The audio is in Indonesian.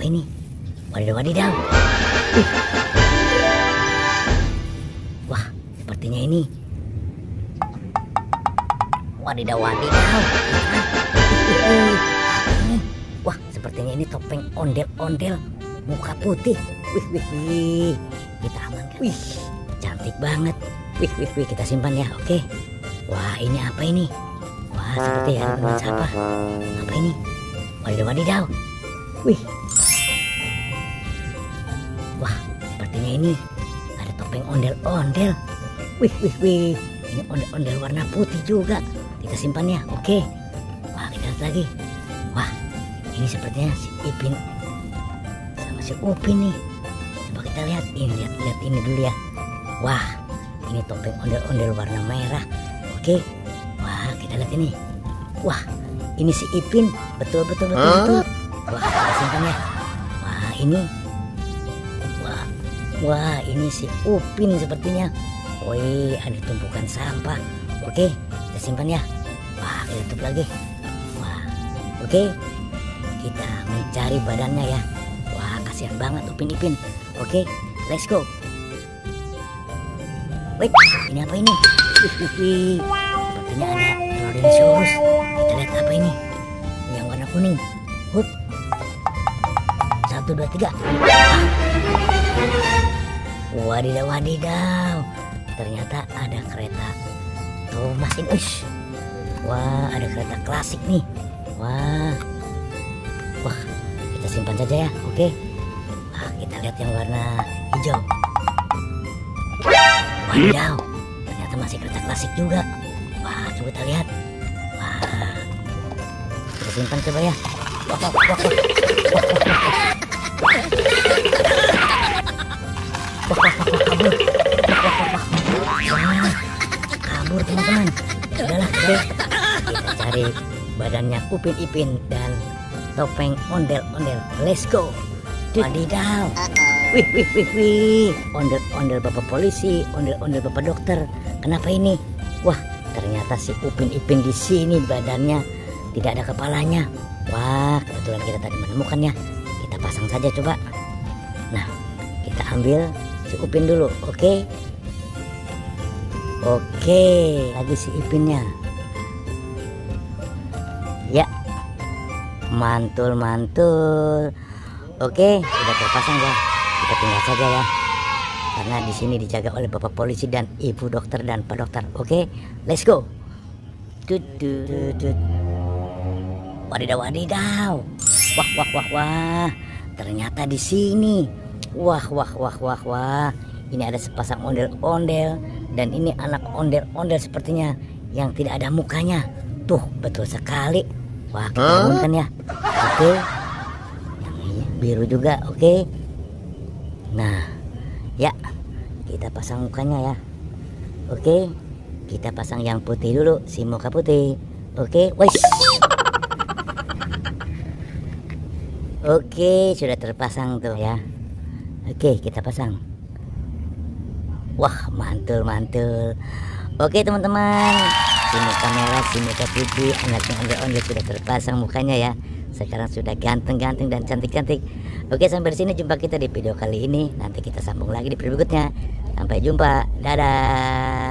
apa ini? Wadidaw. Wah, sepertinya ini. Wadidaw. Wah, sepertinya ini topeng ondel-ondel muka putih. Wih. Kita amankan. Wih, cantik banget. Wih, kita simpan ya. Oke. Wah, ini apa ini? Wah, seperti ya teman siapa? Apa ini? Wadidaw. Wih. Wah, sepertinya ini ada topeng ondel-ondel. Wih. Ini ondel-ondel warna putih juga. Kita simpan ya. Oke. Wah, kita lihat lagi. Wah, ini sepertinya si Ipin sama si Upin nih. Coba kita lihat. Lihat ini dulu ya. Wah, ini topeng ondel-ondel warna merah. Oke. Wah, kita lihat ini. Wah, ini si Ipin. Betul. Wah, kita simpan ya. Wah, ini. Wah, ini si Upin sepertinya. Wih, ada tumpukan sampah. Oke, kita simpan ya. Wah, kita tutup lagi. Wah, oke. Kita mencari badannya ya. Wah, kasihan banget Upin Ipin. Oke, let's go. Wait, ini apa ini? Sepertinya ada Tyrannosaurus. Kita lihat apa ini? Yang warna kuning. Hup. 1, 2, 3. Wadidaw. Ternyata ada kereta Thomas ini. Wah, ada kereta klasik nih. Wah, kita simpan saja ya. Oke. Wah, kita lihat yang warna hijau. Wadidaw, ternyata masih kereta klasik juga. Wah, coba kita lihat. Wah, kita simpan coba ya. Kabur teman-teman. Udahlah, kita cari badannya Upin Ipin dan topeng ondel-ondel. Let's go. Wadidaw. Wih. Ondel-ondel bapak polisi, ondel-ondel bapak dokter. Kenapa ini? Wah, ternyata si Upin Ipin di sini badannya tidak ada kepalanya. Wah, kebetulan kita tadi menemukannya. Kita pasang saja coba. Nah, kita ambil si Upin dulu. Oke, lagi si Ipinnya. Ya, mantul. Oke, sudah terpasang ya. Kita tinggal saja ya. Karena di sini dijaga oleh bapak polisi dan ibu dokter dan pak dokter. Oke, let's go. Wadidaw. Wah. Ternyata di sini. Wah. Ini ada sepasang ondel-ondel dan ini anak ondel-ondel sepertinya yang tidak ada mukanya. Tuh, betul sekali. Wah, kita bangunkan ya. Oke. Yang ini biru juga. Oke. Nah, ya. Kita pasang mukanya ya. Oke. Kita pasang yang putih dulu, si muka putih. Oke. Wes. Oke, sudah terpasang tuh ya. Oke, kita pasang. Wah, mantul. Oke teman-teman, si muka merah, si muka putih, anaknya ondel-ondel sudah terpasang mukanya ya. Sekarang sudah ganteng-ganteng dan cantik-cantik. Oke, sampai di sini jumpa kita di video kali ini. Nanti kita sambung lagi di video berikutnya. Sampai jumpa, dadah.